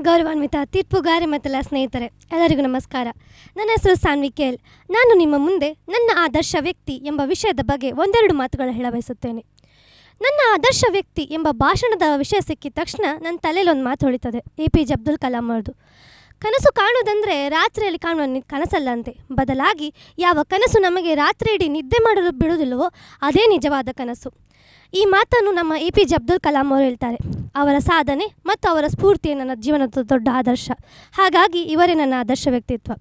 ಗೌರವಾನ್ವಿತ ತೀರ್ಪುಗಾರೆ ಮತ್ತೆಲ್ಲ ಸ್ನೇಹಿತರೆ ಎಲ್ಲರಿಗೂ ನಮಸ್ಕಾರ. ನನ್ನ ಹೆಸರು ಸಾನ್ವಿ ಕೇಲ್. ನಾನು ನಿಮ್ಮ ಮುಂದೆ ನನ್ನ ಆದರ್ಶ ವ್ಯಕ್ತಿ ಎಂಬ ವಿಷಯದ ಬಗ್ಗೆ ಒಂದೆರಡು ಮಾತುಗಳು ಹೇಳಬಯಸುತ್ತೇನೆ. ನನ್ನ ಆದರ್ಶ ವ್ಯಕ್ತಿ ಎಂಬ ಭಾಷಣದ ವಿಷಯ ಸಿಕ್ಕಿದ ತಕ್ಷಣ ನನ್ನ ತಲೆಯಲ್ಲಿ ಒಂದು ಮಾತು ಹೊಳಿತದೆ, APJ ಅಬ್ದುಲ್ ಕಲಾಂ ಅವ್ರದ್ದು. ಕನಸು ಕಾಣುವುದಂದರೆ ರಾತ್ರಿಯಲ್ಲಿ ಕಾಣುವ ಕನಸಲ್ಲಂತೆ, ಬದಲಾಗಿ ಯಾವ ಕನಸು ನಮಗೆ ರಾತ್ರಿ ಇಡೀ ನಿದ್ದೆ ಮಾಡಲು ಬಿಡುವುದಿಲ್ಲವೋ ಅದೇ ನಿಜವಾದ ಕನಸು. ಈ ಮಾತನ್ನು ನಮ್ಮ APJ ಅಬ್ದುಲ್ ಕಲಾಂ ಅವರು ಹೇಳ್ತಾರೆ. ಅವರ ಸಾಧನೆ ಮತ್ತು ಅವರ ಸ್ಫೂರ್ತಿಯೇ ನನ್ನ ಜೀವನದ ದೊಡ್ಡ ಆದರ್ಶ. ಹಾಗಾಗಿ ಇವರೇ ನನ್ನ ಆದರ್ಶ ವ್ಯಕ್ತಿತ್ವ.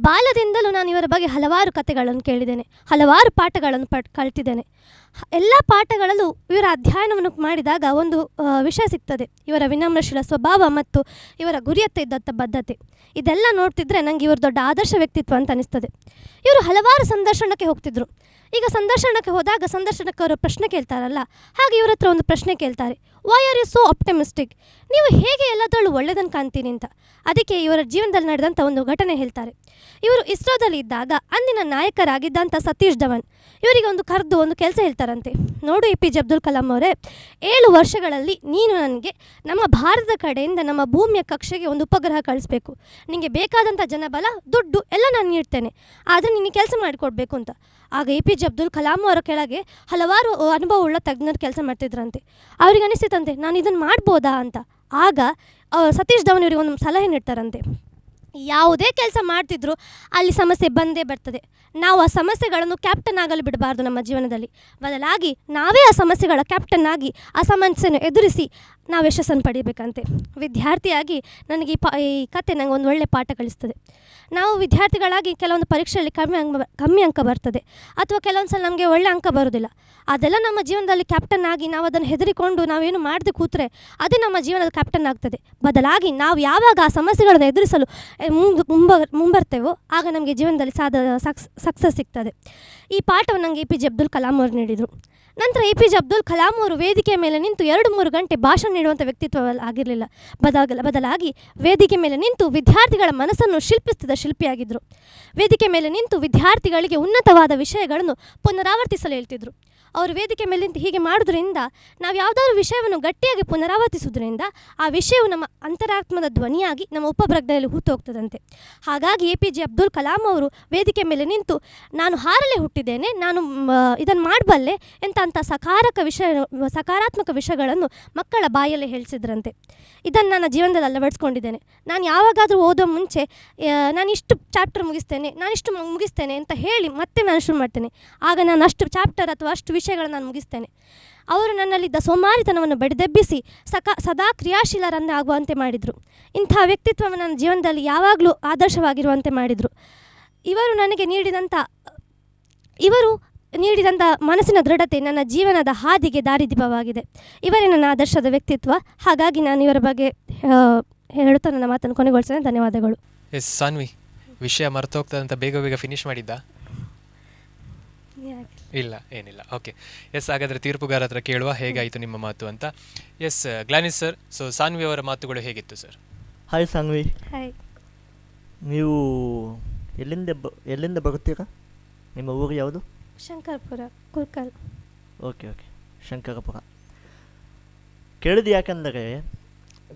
ಬಾಲ್ಯದಿಂದಲೂ ನಾನು ಇವರ ಬಗ್ಗೆ ಹಲವಾರು ಕಥೆಗಳನ್ನು ಕೇಳಿದ್ದೇನೆ, ಹಲವಾರು ಪಾಠಗಳನ್ನು ಕಲ್ತಿದ್ದೇನೆ. ಎಲ್ಲ ಪಾಠಗಳಲ್ಲೂ ಇವರ ಅಧ್ಯಯನವನ್ನು ಮಾಡಿದಾಗ ಒಂದು ವಿಷಯ ಸಿಗ್ತದೆ, ಇವರ ವಿನಮ್ರಶೀಲ ಸ್ವಭಾವ ಮತ್ತು ಇವರ ಗುರಿಯತ್ತ ಇದ್ದಂಥ ಬದ್ಧತೆ. ಇದೆಲ್ಲ ನೋಡ್ತಿದ್ರೆ ನನಗೆ ಇವರು ದೊಡ್ಡ ಆದರ್ಶ ವ್ಯಕ್ತಿತ್ವ ಅಂತ ಅನಿಸ್ತದೆ. ಇವರು ಹಲವಾರು ಸಂದರ್ಶನಕ್ಕೆ ಹೋಗ್ತಿದ್ರು. ಈಗ ಸಂದರ್ಶನಕ್ಕೆ ಹೋದಾಗ ಸಂದರ್ಶನಕ್ಕೆ ಅವರು ಪ್ರಶ್ನೆ ಕೇಳ್ತಾರಲ್ಲ, ಹಾಗೆ ಇವ್ರ ಹತ್ರ ಒಂದು ಪ್ರಶ್ನೆ ಕೇಳ್ತಾರೆ, why are you so optimistic? ನೀವು ಹೇಗೆ ಎಲ್ಲದರಲ್ಲೂ ಒಳ್ಳೆಯದನ್ನು ಕಾಣ್ತೀನಿ ಅಂತ. ಅದಕ್ಕೆ ಇವರ ಜೀವನದಲ್ಲಿ ನಡೆದಂಥ ಒಂದು ಘಟನೆ ಹೇಳ್ತಾರೆ. ಇವರು ಇಸ್ರೋದಲ್ಲಿ ಇದ್ದಾಗ ಅಂದಿನ ನಾಯಕರಾಗಿದ್ದಂಥ ಸತೀಶ್ ಧವನ್ ಇವರಿಗೆ ಒಂದು ಕರೆದು ಒಂದು ಕೆಲಸ ಹೇಳ್ತಾರಂತೆ. ನೋಡು APJ ಅಬ್ದುಲ್ ಕಲಾಂ ಅವರೇ, 7 ವರ್ಷಗಳಲ್ಲಿ ನೀನು ನನಗೆ ನಮ್ಮ ಭಾರತದ ಕಡೆಯಿಂದ ನಮ್ಮ ಭೂಮಿಯ ಕಕ್ಷೆಗೆ ಒಂದು ಉಪಗ್ರಹ ಕಳಿಸ್ಬೇಕು. ನಿನಗೆ ಬೇಕಾದಂಥ ಜನಬಲ, ದುಡ್ಡು ಎಲ್ಲ ನಾನು ನೀಡ್ತೇನೆ, ಆದರೆ ನೀನು ಕೆಲಸ ಮಾಡಿಕೊಡ್ಬೇಕು ಅಂತ. ಆಗ APJ ಅಬ್ದುಲ್ ಕಲಾಂ ಅವರ ಕೆಳಗೆ ಹಲವಾರು ಅನುಭವವುಳ್ಳ ತಜ್ಞರು ಕೆಲಸ ಮಾಡ್ತಿದ್ರಂತೆ. ಅವ್ರಿಗೆ ಅನಿಸ್ತಿತ್ತಂತೆ, ನಾನು ಇದನ್ನು ಮಾಡ್ಬೋದಾ ಅಂತ. ಆಗ ಸತೀಶ್ ಧವನ್ ಇವರಿಗೆ ಒಂದು ಸಲಹೆ ನೀಡ್ತಾರಂತೆ, ಯಾವುದೇ ಕೆಲಸ ಮಾಡ್ತಿದ್ರು ಅಲ್ಲಿ ಸಮಸ್ಯೆ ಬಂದೇ ಬರ್ತದೆ. ನಾವು ಆ ಸಮಸ್ಯೆಗಳನ್ನು ಕ್ಯಾಪ್ಟನ್ ಆಗಲು ಬಿಡಬಾರ್ದು ನಮ್ಮ ಜೀವನದಲ್ಲಿ, ಬದಲಾಗಿ ನಾವೇ ಆ ಸಮಸ್ಯೆಗಳ ಕ್ಯಾಪ್ಟನ್ ಆಗಿ ಆ ಸಮಸ್ಯೆಯನ್ನು ಎದುರಿಸಿ ನಾವು ಯಶಸ್ಸನ್ನು ಪಡೀಬೇಕಂತೆ. ವಿದ್ಯಾರ್ಥಿಯಾಗಿ ನನಗೆ ಈ ಕತೆ ನನಗೆ ಒಂದು ಒಳ್ಳೆಯ ಪಾಠ ಕಲಿಸ್ತದೆ. ನಾವು ವಿದ್ಯಾರ್ಥಿಗಳಾಗಿ ಕೆಲವೊಂದು ಪರೀಕ್ಷೆಯಲ್ಲಿ ಕಮ್ಮಿ ಅಂಕ ಬರ್ತದೆ, ಅಥವಾ ಕೆಲವೊಂದು ಸಲ ನಮಗೆ ಒಳ್ಳೆ ಅಂಕ ಬರೋದಿಲ್ಲ. ಅದೆಲ್ಲ ನಮ್ಮ ಜೀವನದಲ್ಲಿ ಕ್ಯಾಪ್ಟನ್ ಆಗಿ ನಾವು ಅದನ್ನು ಹೆದರಿಕೊಂಡು ನಾವೇನು ಮಾಡದೆ ಕೂತ್ರೆ ಅದೇ ನಮ್ಮ ಜೀವನದ ಕ್ಯಾಪ್ಟನ್ ಆಗ್ತದೆ. ಬದಲಾಗಿ ನಾವು ಯಾವಾಗ ಆ ಸಮಸ್ಯೆಗಳನ್ನು ಎದುರಿಸಲು ಮುಂಬರ್ತೇವೋ ಆಗ ನಮಗೆ ಜೀವನದಲ್ಲಿ ಸಕ್ಸಸ್ ಸಿಗ್ತದೆ. ಈ ಪಾಠವನ್ನು ನನಗೆ APJ ಅಬ್ದುಲ್ ಕಲಾಂ ಅವರು ನೀಡಿದರು. ನಂತರ APJ ಅಬ್ದುಲ್ ಕಲಾಂ ಅವರು ವೇದಿಕೆಯ ಮೇಲೆ ನಿಂತು 2-3 ಗಂಟೆ ಭಾಷಣ ನೀಡುವಂಥ ವ್ಯಕ್ತಿತ್ವ ಆಗಿರಲಿಲ್ಲ. ಬದಲಾಗಿ ವೇದಿಕೆ ಮೇಲೆ ನಿಂತು ವಿದ್ಯಾರ್ಥಿಗಳ ಮನಸ್ಸನ್ನು ಶಿಲ್ಪಿಸ್ತಿದ್ದ ಶಿಲ್ಪಿಯಾಗಿದ್ದರು. ವೇದಿಕೆ ಮೇಲೆ ನಿಂತು ವಿದ್ಯಾರ್ಥಿಗಳಿಗೆ ಉನ್ನತವಾದ ವಿಷಯಗಳನ್ನು ಪುನರಾವರ್ತಿಸಲು ಹೇಳ್ತಿದ್ರು. ಅವರು ವೇದಿಕೆ ಮೇಲೆ ನಿಂತು ಹೀಗೆ ಮಾಡೋದ್ರಿಂದ ನಾವು ಯಾವುದಾದ್ರೂ ವಿಷಯವನ್ನು ಗಟ್ಟಿಯಾಗಿ ಪುನರಾವರ್ತಿಸೋದ್ರಿಂದ ಆ ವಿಷಯವು ನಮ್ಮ ಅಂತರಾತ್ಮದ ಧ್ವನಿಯಾಗಿ ನಮ್ಮ ಉಪಪ್ರಜ್ಞೆಯಲ್ಲಿ ಹೂತು ಹೋಗ್ತದಂತೆ. ಹಾಗಾಗಿ APJ ಅಬ್ದುಲ್ ಕಲಾಂ ಅವರು ವೇದಿಕೆ ಮೇಲೆ ನಿಂತು, ನಾನು ಹಾರಲೇ ಹುಟ್ಟಿದ್ದೇನೆ, ನಾನು ಇದನ್ನು ಮಾಡಬಲ್ಲೆ ಅಂತ ಸಕಾರಾತ್ಮಕ ವಿಷಯಗಳನ್ನು ಮಕ್ಕಳ ಬಾಯಲ್ಲೇ ಹೇಳಿಸಿದ್ರಂತೆ. ಇದನ್ನು ನನ್ನ ಜೀವನದಲ್ಲಿ ಅಳವಡಿಸ್ಕೊಂಡಿದ್ದೇನೆ. ನಾನು ಯಾವಾಗಾದರೂ ಓದೋ ಮುಂಚೆ ನಾನು ಇಷ್ಟು ಚಾಪ್ಟರ್ ಮುಗಿಸ್ತೇನೆ ಅಂತ ಹೇಳಿ ಮತ್ತೆ ನಾನು ಶುರು ಮಾಡ್ತೇನೆ. ಆಗ ನಾನು ಅಷ್ಟು ಚಾಪ್ಟರ್ ಅಥವಾ ಅಷ್ಟು ವಿಷಯಗಳನ್ನು ನಾನು ಮುಗಿಸ್ತೇನೆ. ಅವರು ನನ್ನಲ್ಲಿದ್ದ ಸೋಮಾರಿತನವನ್ನು ಬಡಿದೆಬ್ಬಿಸಿ ಸದಾ ಕ್ರಿಯಾಶೀಲರನ್ನೇ ಆಗುವಂತೆ ಮಾಡಿದರು. ಇಂಥ ವ್ಯಕ್ತಿತ್ವವನ್ನು ನನ್ನ ಜೀವನದಲ್ಲಿ ಯಾವಾಗಲೂ ಆದರ್ಶವಾಗಿರುವಂತೆ ಮಾಡಿದರು. ಇವರು ನನಗೆ ನೀಡಿದಂಥ ಮನಸ್ಸಿನ ದೃಢತೆ ನನ್ನ ಜೀವನದ ಹಾದಿಗೆ ದಾರಿದೀಪವಾಗಿದೆ. ಇವರೇ ನನ್ನ ಆದರ್ಶದ ವ್ಯಕ್ತಿತ್ವ. ಹಾಗಾಗಿ ನಾನು ಇವರ ಬಗ್ಗೆ ಹೇಳುತ್ತಾ ನನ್ನ ಮಾತನ್ನು ಕೊನೆಗೊಳಿಸ್ತೇನೆ. ಧನ್ಯವಾದಗಳು. ಎಸ್ ಸಾನ್ವಿ, ವಿಷಯ ಮರ್ತೋಗ್ತದೆ ಅಂತ ಬೇಗ ಫಿನಿಶ್ ಮಾಡಿದ್ದ? ಇಲ್ಲ, ಏನಿಲ್ಲ. ಓಕೆ, ಎಸ್, ಹಾಗಾದರೆ ತೀರ್ಪುಗಾರ ಹತ್ರ ಕೇಳುವ ಹೇಗಾಯಿತು ನಿಮ್ಮ ಮಾತು ಅಂತ. ಎಸ್ ಗ್ಲಾನಿಸ್ ಸರ್, ಸೊ ಸಾನ್ವಿ ಅವರ ಮಾತುಗಳು ಹೇಗಿತ್ತು ಸರ್? ಹಾಯ್ ಸಾನ್ವಿ. ಹಾಯ್. ನೀವು ಎಲ್ಲಿಂದ ಬರುತ್ತೀರಾ? ನಿಮ್ಮ ಊರು ಯಾವುದು? ಶಂಕರಪುರ, ಕುರ್ಕಲ್. ಓಕೆ, ಶಂಕರಪುರ. ಕೇಳಿದ್ದು ಯಾಕಂದರೆ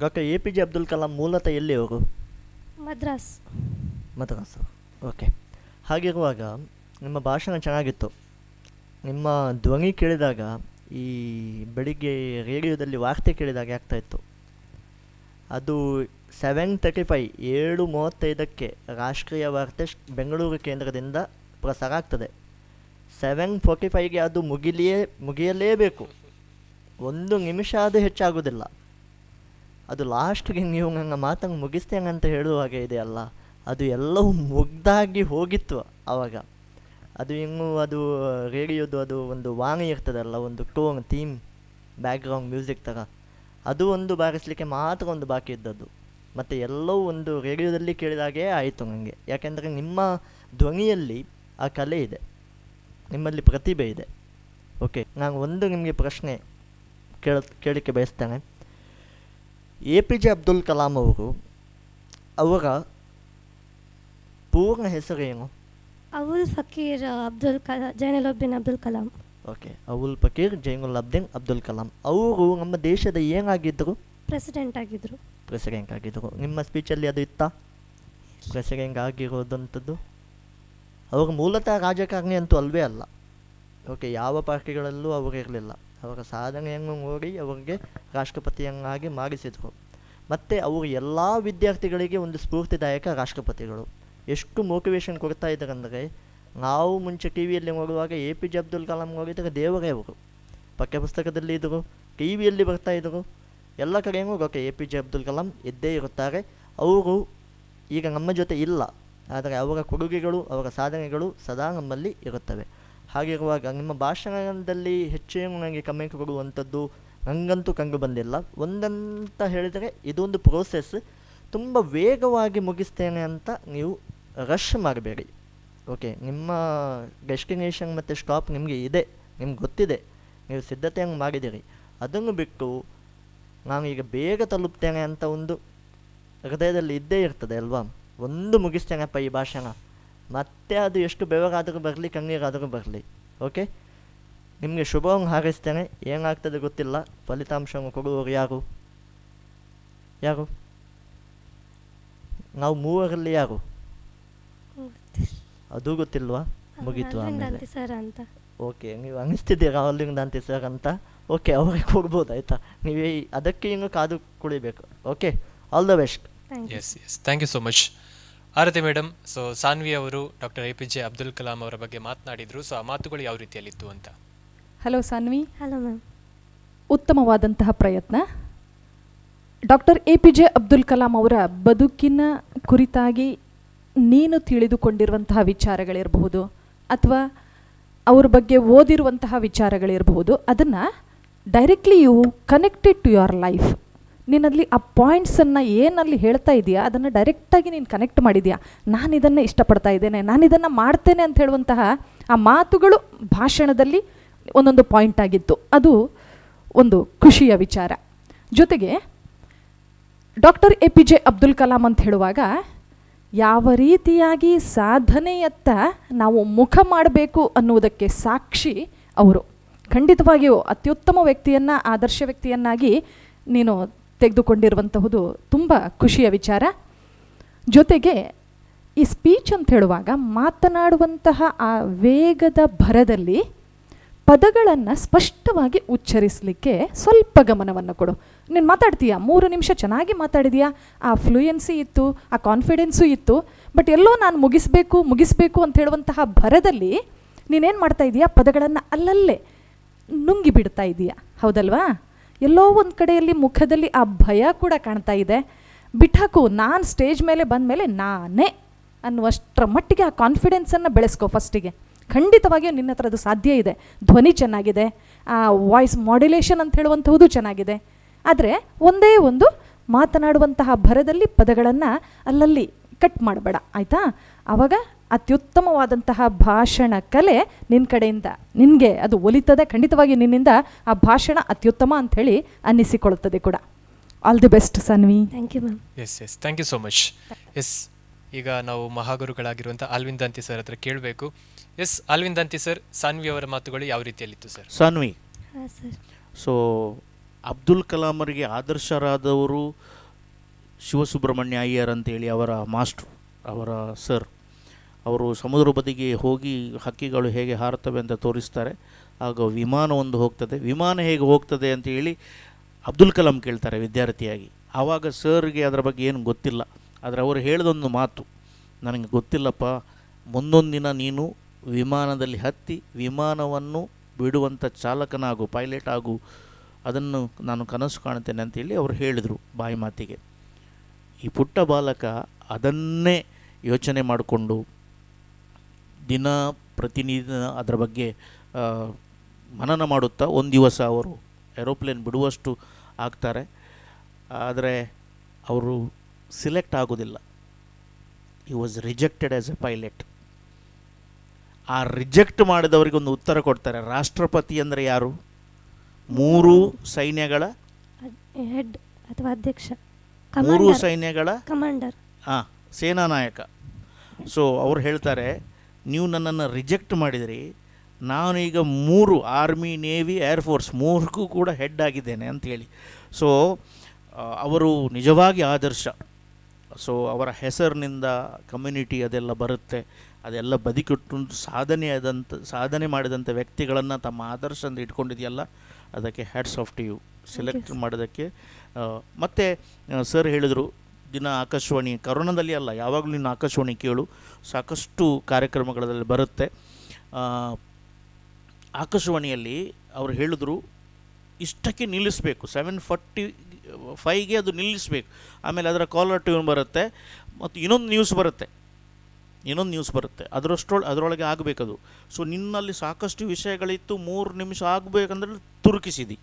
ಡಾಕ್ಟರ್ APJ ಅಬ್ದುಲ್ ಕಲಾಂ ಮೂಲತಃ ಎಲ್ಲಿಯವರು? ಮದ್ರಾಸ್. ಓಕೆ. ಹಾಗಿರುವಾಗ ನಿಮ್ಮ ಭಾಷಣ ಚೆನ್ನಾಗಿತ್ತು. ನಿಮ್ಮ ಧ್ವನಿ ಕೇಳಿದಾಗ ಈ ಬೆಳಿಗ್ಗೆ ರೇಡಿಯೋದಲ್ಲಿ ವಾರ್ತೆ ಕೇಳಿದಾಗ ಆಗ್ತಾಯಿತ್ತು. ಅದು 7:35 7:35 ರಾಷ್ಟ್ರೀಯ ವಾರ್ತೆ ಬೆಂಗಳೂರು ಕೇಂದ್ರದಿಂದ ಪ್ರಸಾರ ಆಗ್ತದೆ. 7:45 ಅದು ಮುಗಿಯಲೇಬೇಕು. 1 ನಿಮಿಷ ಅದು ಹೆಚ್ಚಾಗೋದಿಲ್ಲ. ಅದು ಲಾಸ್ಟ್ಗೆ ನೀವು ನನ್ನ ಮಾತನ್ನು ಮುಗಿಸ್ತೇನೆ ಅಂತ ಹೇಳುವಾಗ ಇದೆಯಲ್ಲ, ಅದು ಎಲ್ಲವೂ ಮುಗ್ದಾಗಿ ಹೋಗಿತ್ತು ಆವಾಗ. ಅದು ಅದು ರೇಡಿಯೋದು ಅದು ಒಂದು ವಾಣಿ ಇರ್ತದಲ್ಲ, ಒಂದು ಟೋನ್ ಥೀಮ್ ಬ್ಯಾಕ್ಗ್ರೌಂಡ್ ಮ್ಯೂಸಿಕ್ ಥರ, ಅದು ಒಂದು ಬಾರಿಸಲಿಕ್ಕೆ ಮಾತ್ರ ಒಂದು ಬಾಕಿ ಇದ್ದದ್ದು. ಮತ್ತು ಎಲ್ಲವೂ ಒಂದು ರೇಡಿಯೋದಲ್ಲಿ ಕೇಳಿದಾಗೇ ಆಯಿತು ನನಗೆ. ಯಾಕೆಂದರೆ ನಿಮ್ಮ ಧ್ವನಿಯಲ್ಲಿ ಆ ಕಲೆ ಇದೆ, ನಿಮ್ಮಲ್ಲಿ ಪ್ರತಿಭೆ ಇದೆ. ಓಕೆ, ನಾನು ಒಂದು ನಿಮಗೆ ಪ್ರಶ್ನೆ ಕೇಳಲಿಕ್ಕೆ ಬಯಸ್ತೇನೆ. APJ ಅಬ್ದುಲ್ ಕಲಾಂ ಅವರ ಪೂರ್ಣ ಹೆಸರೇನು? ಅವುಲ್ ಫಕೀರ್ ಜೈನುಲಾಬ್ದೀನ್ ಅಬ್ದುಲ್ ಕಲಾಂ. ಓಕೆ, ಅವುಲ್ ಫಕೀರ್ ಜೈನುಲಾಬ್ದೀನ್ ಅಬ್ದುಲ್ ಕಲಾಂ ಅವರು ನಮ್ಮ ದೇಶದ ಏನಾಗಿದ್ದರು? ಪ್ರೆಸಿಡೆಂಟ್ ಆಗಿದ್ದರು. ಪ್ರೆಸಿಡೆಂಟ್ ಆಗಿದ್ದರು. ನಿಮ್ಮ ಸ್ಪೀಚಲ್ಲಿ ಅದು ಇತ್ತಾ ಪ್ರೆಸಿಡೆಂಟ್ ಆಗಿರೋದಂಥದ್ದು? ಅವರು ಮೂಲತಃ ರಾಜಕಾರಣಿ ಅಂತೂ ಅಲ್ವೇ ಅಲ್ಲ. ಓಕೆ, ಯಾವ ಪಾರ್ಟಿಗಳಲ್ಲೂ ಅವರು ಇರಲಿಲ್ಲ. ಅವರ ಸಾಧನೆಯನ್ನು ನೋಡಿ ಅವರಿಗೆ ರಾಷ್ಟ್ರಪತಿಯನ್ನಾಗಿ ಮಾಡಿಸಿದರು. ಮತ್ತು ಅವರು ಎಲ್ಲ ವಿದ್ಯಾರ್ಥಿಗಳಿಗೆ ಒಂದು ಸ್ಫೂರ್ತಿದಾಯಕ ರಾಷ್ಟ್ರಪತಿಗಳು. ಎಷ್ಟು ಮೋಟಿವೇಶನ್ ಕೊಡ್ತಾ ಇದ್ದಾರಂದರೆ, ನಾವು ಮುಂಚೆ ಟಿ ವಿಯಲ್ಲಿ ನೋಡುವಾಗ APJ ಅಬ್ದುಲ್ ಕಲಾಂ ನೋಡಿದರೆ ದೇವರೇ ಅವರು. ಪಠ್ಯಪುಸ್ತಕದಲ್ಲಿ ಇದ್ದರು, ಟಿ ವಿಯಲ್ಲಿ ಬರ್ತಾಯಿದ್ರು, ಎಲ್ಲ ಕಡೆಯೂ ಓಕೆ APJ ಅಬ್ದುಲ್ ಕಲಾಂ ಇದ್ದೇ ಇರುತ್ತಾರೆ. ಅವರು ಈಗ ನಮ್ಮ ಜೊತೆ ಇಲ್ಲ, ಆದರೆ ಅವರ ಕೊಡುಗೆಗಳು, ಅವರ ಸಾಧನೆಗಳು ಸದಾ ನಮ್ಮಲ್ಲಿ ಇರುತ್ತವೆ. ಹಾಗಿರುವಾಗ ನಿಮ್ಮ ಭಾಷಣದಲ್ಲಿ ಹೆಚ್ಚೇನು ನನಗೆ ಕಮೆಂಟ್ ಕೊಡುವಂಥದ್ದು ನನಗಂತೂ ಕಂಡು ಬಂದಿಲ್ಲ. ಒಂದಂತ ಹೇಳಿದರೆ ಇದೊಂದು ಪ್ರೋಸೆಸ್, ತುಂಬ ವೇಗವಾಗಿ ಮುಗಿಸ್ತೇನೆ ಅಂತ ನೀವು ರಶ್ ಮಾಡಬೇಡಿ. ಓಕೆ, ನಿಮ್ಮ ಡೆಸ್ಟಿನೇಷನ್ ಮತ್ತು ಸ್ಟಾಪ್ ನಿಮಗೆ ಇದೆ, ನಿಮ್ಗೆ ಗೊತ್ತಿದೆ, ನೀವು ಸಿದ್ಧತೆಯನ್ನು ಮಾಡಿದ್ದೀರಿ. ಅದನ್ನು ಬಿಟ್ಟು ನಾನು ಈಗ ಬೇಗ ತಲುಪ್ತೇನೆ ಅಂತ ಒಂದು ಹೃದಯದಲ್ಲಿ ಇದ್ದೇ ಇರ್ತದೆ ಅಲ್ವಾ. ಒಂದು ಮುಗಿಸ್ತೇನಪ್ಪ ಈ ಭಾಷಣ, ಮತ್ತೆ ಅದು ಎಷ್ಟು ಬೆವರಾದರೂ ಬರಲಿ, ಕಣ್ಣೀರಾದರೂ ಬರಲಿ. ಓಕೆ, ನಿಮಗೆ ಶುಭವನ್ನು ಹಾರೈಸ್ತೇನೆ. ಏನಾಗ್ತದೆ ಗೊತ್ತಿಲ್ಲ, ಫಲಿತಾಂಶವನ್ನು ಕೊಡುವವರು ಯಾರು? ನಾವು ಮೂವರಲ್ಲಿ ಯಾರು? ಅದು ಗೊತ್ತಿಲ್ವಾ? ಮುಗೀತು ಆಮೇಲೆ. ಸರ್ ಅಂತ ಓಕೆ, ನೀವು ಅನ್ನಿಸ್ತಿದ್ದೀರಾ ಅಲ್ಲಿಂದ ಅಂತೆ ಸರ್ ಅಂತ. ಓಕೆ, ಅವ್ರಿಗೆ ಕೊಡ್ಬೋದು ಆಯಿತಾ. ನೀವೇ ಅದಕ್ಕೆ ಇನ್ನು ಕಾದು ಕುಡಿಬೇಕು. Okay, all the best. Yes thank you so much. Aarti madam, so Saanvi ಅವರು ಡಾಕ್ಟರ್ APJ ಅಬ್ದುಲ್ ಕಲಾಂ ಅವರ ಬಗ್ಗೆ ಮಾತನಾಡಿದರು. ಸೊ ಆ ಮಾತುಗಳು ಯಾವ ರೀತಿಯಲ್ಲಿತ್ತು ಅಂತ. ಹಲೋ ಸಾನ್ವಿ. Hello ma'am. ಉತ್ತಮವಾದಂತಹ ಪ್ರಯತ್ನ. ಡಾಕ್ಟರ್ APJ ಅಬ್ದುಲ್ ಕಲಾಂ ಅವರ ಬದುಕಿನ ಕುರಿತಾಗಿ ನೀನು ತಿಳಿದುಕೊಂಡಿರುವಂತಹ ವಿಚಾರಗಳಿರಬಹುದು, ಅಥವಾ ಅವ್ರ ಬಗ್ಗೆ ಓದಿರುವಂತಹ ವಿಚಾರಗಳಿರಬಹುದು, ಅದನ್ನು directly you connected to your life. ನೀನಲ್ಲಿ ಆ ಪಾಯಿಂಟ್ಸನ್ನು ಏನಲ್ಲಿ ಹೇಳ್ತಾ ಇದೆಯಾ ಅದನ್ನು ಡೈರೆಕ್ಟಾಗಿ ನೀನು ಕನೆಕ್ಟ್ ಮಾಡಿದ್ಯಾ. ನಾನು ಇದನ್ನು ಇಷ್ಟಪಡ್ತಾ ಇದ್ದೇನೆ, ನಾನು ಇದನ್ನು ಮಾಡ್ತೇನೆ ಅಂತ ಹೇಳುವಂತಹ ಆ ಮಾತುಗಳು ಭಾಷಣದಲ್ಲಿ ಒಂದೊಂದು ಪಾಯಿಂಟ್ ಆಗಿತ್ತು. ಅದು ಒಂದು ಖುಷಿಯ ವಿಚಾರ. ಜೊತೆಗೆ ಡಾಕ್ಟರ್ APJ ಅಬ್ದುಲ್ ಕಲಾಂ ಅಂತ ಹೇಳುವಾಗ ಯಾವ ರೀತಿಯಾಗಿ ಸಾಧನೆಯತ್ತ ನಾವು ಮುಖ ಮಾಡಬೇಕು ಅನ್ನುವುದಕ್ಕೆ ಸಾಕ್ಷಿ ಅವರು. ಖಂಡಿತವಾಗಿಯೂ ಅತ್ಯುತ್ತಮ ವ್ಯಕ್ತಿಯನ್ನು, ಆದರ್ಶ ವ್ಯಕ್ತಿಯನ್ನಾಗಿ ನೀನು ತೆಗೆದುಕೊಂಡಿರುವಂತಹುದು ತುಂಬ ಖುಷಿಯ ವಿಚಾರ. ಜೊತೆಗೆ ಈ ಸ್ಪೀಚ್ ಅಂತ ಹೇಳುವಾಗ ಮಾತನಾಡುವಂತಹ ಆ ವೇಗದ ಭರದಲ್ಲಿ ಪದಗಳನ್ನು ಸ್ಪಷ್ಟವಾಗಿ ಉಚ್ಚರಿಸಲಿಕ್ಕೆ ಸ್ವಲ್ಪ ಗಮನವನ್ನು ಕೊಡು. ನೀನು ಮಾತಾಡ್ತೀಯಾ, 3 ನಿಮಿಷ ಚೆನ್ನಾಗಿ ಮಾತಾಡಿದೀಯಾ, ಆ ಫ್ಲೂಯೆನ್ಸಿ ಇತ್ತು, ಆ ಕಾನ್ಫಿಡೆನ್ಸು ಇತ್ತು. ಬಟ್ ಎಲ್ಲೋ ನಾನು ಮುಗಿಸ್ಬೇಕು ಅಂತ ಹೇಳುವಂತಹ ಭರದಲ್ಲಿ ನೀನೇನು ಮಾಡ್ತಾ ಇದೀಯಾ, ಪದಗಳನ್ನು ಅಲ್ಲಲ್ಲೇ ನುಂಗಿ ಬಿಡ್ತಾ ಇದೀಯಾ, ಹೌದಲ್ವಾ? ಎಲ್ಲೋ ಒಂದು ಕಡೆಯಲ್ಲಿ ಮುಖದಲ್ಲಿ ಆ ಭಯ ಕೂಡ ಕಾಣ್ತಾ ಇದೆ. ಬಿಟ್ಟಾಕು, ನಾನು ಸ್ಟೇಜ್ ಮೇಲೆ ಬಂದ ಮೇಲೆ ನಾನೇ ಅನ್ನುವಷ್ಟರ ಮಟ್ಟಿಗೆ ಆ ಕಾನ್ಫಿಡೆನ್ಸನ್ನು ಬೆಳೆಸ್ಕೊ ಫಸ್ಟಿಗೆ. ಖಂಡಿತವಾಗಿಯೂ ನಿನ್ನ ಹತ್ರ ಅದು ಸಾಧ್ಯ ಇದೆ. ಧ್ವನಿ ಚೆನ್ನಾಗಿದೆ, ಆ ವಾಯ್ಸ್ ಮಾಡ್ಯುಲೇಷನ್ ಅಂತ ಹೇಳುವಂಥದ್ದು ಚೆನ್ನಾಗಿದೆ. ಆದರೆ ಒಂದೇ ಒಂದು ಮಾತನಾಡುವಂತಹ ಭರದಲ್ಲಿ ಪದಗಳನ್ನು ಅಲ್ಲಲ್ಲಿ ಕಟ್ ಮಾಡಬೇಡ, ಆಯಿತಾ? ಆವಾಗ ಅತ್ಯುತ್ತಮವಾದಂತಹ ಭಾಷಣ ಕಲೆ ನಿನ್ನ ಕಡೆಯಿಂದ ನಿನಗೆ ಅದು ಒಲಿತದೆ. ಖಂಡಿತವಾಗಿ ನಿನ್ನಿಂದ ಆ ಭಾಷಣ ಅತ್ಯುತ್ತಮ ಅಂಥೇಳಿ ಅನ್ನಿಸಿಕೊಳ್ಳುತ್ತದೆ ಕೂಡ. All the best Saanvi. Thank you ma'am. Yes thank you so much. Yes, ಈಗ ನಾವು ಮಹಾಗುರುಗಳಾಗಿರುವಂಥ ಆಲ್ವಿನ್ ದಂತಿ ಸರ್ ಹತ್ರ ಕೇಳಬೇಕು. ಎಸ್ ಆಲ್ವಿನ್ ದಂತಿ ಸರ್, ಸಾನ್ವಿ ಅವರ ಮಾತುಗಳು ಯಾವ ರೀತಿಯಲ್ಲಿತ್ತು ಸರ್? ಸಾನ್ವಿ, ಹಾಂ ಸರ್. ಸೊ ಅಬ್ದುಲ್ ಕಲಾಮರಿಗೆ ಆದರ್ಶರಾದವರು ಶಿವಸುಬ್ರಹ್ಮಣ್ಯ ಅಯ್ಯರ್ ಅಂತೇಳಿ ಅವರ ಮಾಸ್ಟ್ರು, ಅವರ ಸರ್. ಅವರು ಸಮುದ್ರ ಬದಿಗೆ ಹೋಗಿ ಹಕ್ಕಿಗಳು ಹೇಗೆ ಹಾರುತ್ತವೆ ಅಂತ ತೋರಿಸ್ತಾರೆ. ಆಗ ವಿಮಾನ ಒಂದು ಹೋಗ್ತದೆ, ವಿಮಾನ ಹೇಗೆ ಹೋಗ್ತದೆ ಅಂತೇಳಿ ಅಬ್ದುಲ್ ಕಲಾಂ ಕೇಳ್ತಾರೆ ವಿದ್ಯಾರ್ಥಿಯಾಗಿ. ಆವಾಗ ಸರ್ಗೆ ಅದರ ಬಗ್ಗೆ ಏನು ಗೊತ್ತಿಲ್ಲ. ಆದರೆ ಅವರು ಹೇಳಿದೊಂದು ಮಾತು, ನನಗೆ ಗೊತ್ತಿಲ್ಲಪ್ಪ, ಮುಂದೊಂದು ದಿನ ನೀನು ವಿಮಾನದಲ್ಲಿ ಹತ್ತಿ ವಿಮಾನವನ್ನು ಬಿಡುವಂಥ ಚಾಲಕನಾಗು, ಪೈಲಟ್ ಆಗು, ಅದನ್ನು ನಾನು ಕನಸು ಕಾಣ್ತೇನೆ ಅಂತೇಳಿ ಅವರು ಹೇಳಿದರು ಬಾಯಿ ಮಾತಿಗೆ. ಈ ಪುಟ್ಟ ಬಾಲಕ ಅದನ್ನೇ ಯೋಚನೆ ಮಾಡಿಕೊಂಡು ದಿನ ಪ್ರತಿನಿತ್ಯ ಅದರ ಬಗ್ಗೆ ಮನನ ಮಾಡುತ್ತಾ ಒಂದು ದಿವಸ ಅವರು ಏರೋಪ್ಲೇನ್ ಬಿಡುವಷ್ಟು ಆಗ್ತಾರೆ. ಆದರೆ ಅವರು ಸಿಲೆಕ್ಟ್ ಆಗೋದಿಲ್ಲ. He was rejected as A pilot. ಆ ರಿಜೆಕ್ಟ್ ಮಾಡಿದವರಿಗೆ ಒಂದು ಉತ್ತರ ಕೊಡ್ತಾರೆ. ರಾಷ್ಟ್ರಪತಿ ಅಂದರೆ ಯಾರು? 3 ಸೈನ್ಯಗಳ ಹೆಡ್ ಅಥವಾ ಅಧ್ಯಕ್ಷ, 3 ಸೈನ್ಯಗಳ ಕಮಾಂಡರ್, ಸೇನಾ ನಾಯಕ. ಸೊ ಅವ್ರು ಹೇಳ್ತಾರೆ, ನೀವು ನನ್ನನ್ನು ರಿಜೆಕ್ಟ್ ಮಾಡಿದಿರಿ, ನಾನು ಈಗ 3 ಆರ್ಮಿ, ನೇವಿ, ಏರ್ಫೋರ್ಸ್ 3ಕ್ಕೂ ಕೂಡ ಹೆಡ್ ಆಗಿದ್ದೇನೆ ಅಂಥೇಳಿ. ಸೊ ಅವರು ನಿಜವಾಗಿ ಆದರ್ಶ. ಸೊ ಅವರ ಹೆಸರಿನಿಂದ ಕಮ್ಯುನಿಟಿ ಅದೆಲ್ಲ ಬರುತ್ತೆ, ಅದೆಲ್ಲ ಬದಿಕೊಟ್ಟು ಸಾಧನೆ ಮಾಡಿದಂಥ ವ್ಯಕ್ತಿಗಳನ್ನು ತಮ್ಮ ಆದರ್ಶ ಅಂತ ಇಟ್ಕೊಂಡಿದೆಯಲ್ಲ, ಅದಕ್ಕೆ hats off to you select ಮಾಡೋದಕ್ಕೆ. ಮತ್ತು ಸರ್ ಹೇಳಿದರು, ದಿನ ಆಕಾಶವಾಣಿ, ಕರೋನಾದಲ್ಲಿ ಅಲ್ಲ, ಯಾವಾಗಲೂ ನೀನು ಆಕಾಶವಾಣಿ ಕೇಳು, ಸಾಕಷ್ಟು ಕಾರ್ಯಕ್ರಮಗಳಲ್ಲಿ ಬರುತ್ತೆ. ಆಕಾಶವಾಣಿಯಲ್ಲಿ ಅವರು ಹೇಳಿದ್ರು, ಇಷ್ಟಕ್ಕೆ ನಿಲ್ಲಿಸಬೇಕು, 7:45ಗೆ ಅದು ನಿಲ್ಲಿಸಬೇಕು. ಆಮೇಲೆ ಅದರ ಕಾಲರ್ ಟ್ಯೂನ್ ಬರುತ್ತೆ ಮತ್ತು ಇನ್ನೊಂದು ನ್ಯೂಸ್ ಬರುತ್ತೆ ಅದರೊಳಗೆ ಆಗಬೇಕದು. ಸೊ ನಿನ್ನಲ್ಲಿ ಸಾಕಷ್ಟು ವಿಷಯಗಳಿತ್ತು, 3 ನಿಮಿಷ ಆಗಬೇಕಂದ್ರೆ ತುರುಕಿಸಿದಿ.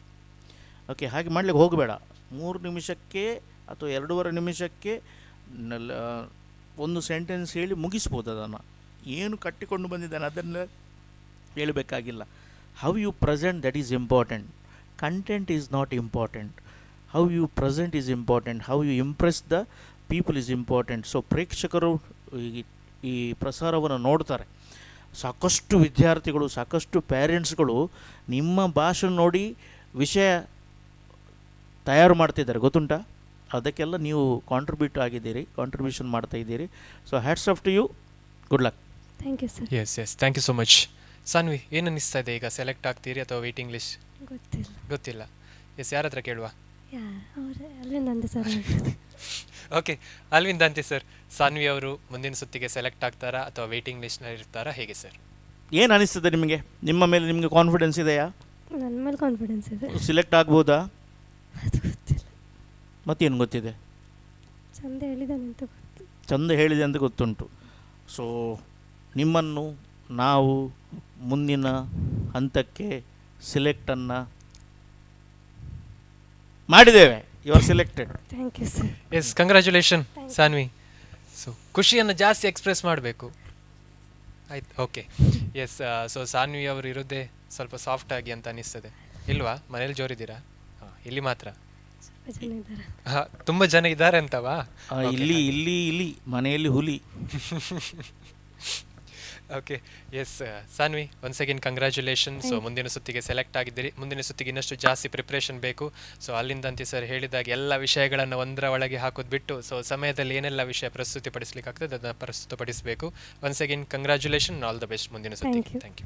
ಓಕೆ, ಹಾಗೆ ಮಾಡ್ಲಿಕ್ಕೆ ಹೋಗಬೇಡ. 3 ನಿಮಿಷಕ್ಕೆ ಅಥವಾ 2.5 ನಿಮಿಷಕ್ಕೆ ಒಂದು ಸೆಂಟೆನ್ಸ್ ಹೇಳಿ ಮುಗಿಸ್ಬೋದು. ಅದನ್ನು ಏನು ಕಟ್ಟಿಕೊಂಡು ಬಂದಿದ್ದಾನೆ ಅದನ್ನು ಹೇಳಬೇಕಾಗಿಲ್ಲ. How you present, that is important. Content is not important, how you present is important, how you impress the people is important. So ಪ್ರೇಕ್ಷಕರು ಈ ಪ್ರಸಾರವನ್ನು ನೋಡ್ತಾರೆ. ಸಾಕಷ್ಟು ವಿದ್ಯಾರ್ಥಿಗಳು, ಸಾಕಷ್ಟು ಪೇರೆಂಟ್ಸ್ಗಳು ನಿಮ್ಮ ಭಾಷೆ ನೋಡಿ ವಿಷಯ ತಯಾರು ಮಾಡ್ತಿದ್ದಾರೆ, ಗೊತ್ತುಂಟಾ? ಅದಕ್ಕೆಲ್ಲ ನೀವು ಕಾಂಟ್ರಿಬ್ಯೂಷನ್ ಮಾಡ್ತಾ ಇದ್ದೀರಿ. So hats off to you, good luck. Thank you sir. Yes thank you so much. Saanvi, ಏನು ಅನ್ನಿಸ್ತಾ ಇದೆ, ಈಗ ಸೆಲೆಕ್ಟ್ ಆಗ್ತೀರಿ ಅಥವಾ ವೇಟಿಂಗ್ ಲಿಸ್ಟ್? ಗೊತ್ತಿಲ್ಲ. ಎಸ್, ಯಾರ ಹತ್ರ ಕೇಳುವ? ಅಲ್ಲಿಂದ ಸರ್. ಓಕೆ, ಅಲ್ವಿಂದಂತಿ ಸರ್, ಸಾನ್ವಿ ಅವರು ಮುಂದಿನ ಸುತ್ತಿಗೆ ಸೆಲೆಕ್ಟ್ ಆಗ್ತಾರಾ ಅಥವಾ ವೇಟಿಂಗ್ ಲಿಸ್ಟ್ನಲ್ಲಿ ಇರ್ತಾರಾ, ಹೇಗೆ ಸರ್? ಏನು ಅನಿಸ್ತದೆ ನಿಮಗೆ? ನಿಮ್ಮ ಮೇಲೆ ನಿಮಗೆ ಕಾನ್ಫಿಡೆನ್ಸ್ ಇದೆಯಾ? ನನ್ನ ಮೇಲೆ ಕಾನ್ಫಿಡೆನ್ಸ್ ಇದೆ. ಸಿಲೆಕ್ಟ್ ಆಗ್ಬೋದಾ? ಅದು ಗೊತ್ತಿಲ್ಲ. ಮತ್ತೇನು ಗೊತ್ತಿದೆ? ಚಂದ ಹೇಳಿದಾನೆ ಅಂತ ಗೊತ್ತು. ಚಂದ ಹೇಳಿದೆ ಅಂತ ಗೊತ್ತುಂಟು. ಸೊ ನಿಮ್ಮನ್ನು ನಾವು ಮುಂದಿನ ಹಂತಕ್ಕೆ ಸಿಲೆಕ್ಟನ್ನು ಮಾಡಿದ್ದೇವೆ. You are selected. Thank you sir. Yes, congratulation Saanvi. So ಖುಷಿಯನ್ನು ಜಾಸ್ತಿ ಎಕ್ಸ್ಪ್ರೆಸ್ ಮಾಡಬೇಕು, ಆಯ್ತು? Okay, S. ಸೊ ಸಾನ್ವಿ ಅವರು ಇರೋದೇ ಸ್ವಲ್ಪ ಸಾಫ್ಟ್ ಆಗಿ ಅಂತ ಅನಿಸ್ತದೆ, ಇಲ್ವಾ? ಮನೇಲಿ ಜೋರಿದ್ದೀರಾ? ಹಾಂ, ಇಲ್ಲಿ ಮಾತ್ರ ಸ್ವಲ್ಪ ಜನ ಇದ್ದಾರೆ. ಹಾಂ, ತುಂಬ ಜನ ಇದ್ದಾರೆ ಅಂತವಾ? ಇಲ್ಲಿ ಮನೆಯಲ್ಲಿ ಹುಲಿ. Okay, yes Saanvi, once again congratulation. So ಮುಂದಿನ ಸುತ್ತಿಗೆ ಸೆಲೆಕ್ಟ್ ಆಗಿದ್ದೀರಿ. ಮುಂದಿನ ಸುತ್ತಿಗೆ ಇನ್ನಷ್ಟು ಜಾಸ್ತಿ ಪ್ರಿಪ್ರೇಷನ್ ಬೇಕು. ಸೊ ಅಲ್ಲಿಂದಂತೆ ಸರ್ ಹೇಳಿದಾಗ ಎಲ್ಲ ವಿಷಯಗಳನ್ನು ಒಂದರ ಒಳಗೆ ಹಾಕೋದು ಬಿಟ್ಟು, ಸೊ ಸಮಯದಲ್ಲಿ ಏನೆಲ್ಲ ವಿಷಯ ಪ್ರಸ್ತುತಿಪಡಿಸ್ಲಿಕ್ಕೆ ಆಗ್ತದೆ ಅದನ್ನು ಪ್ರಸ್ತುತಪಡಿಸಬೇಕು. Once again congratulation, all the best ಮುಂದಿನ ಸುತ್ತಿಗೆ. Thank you.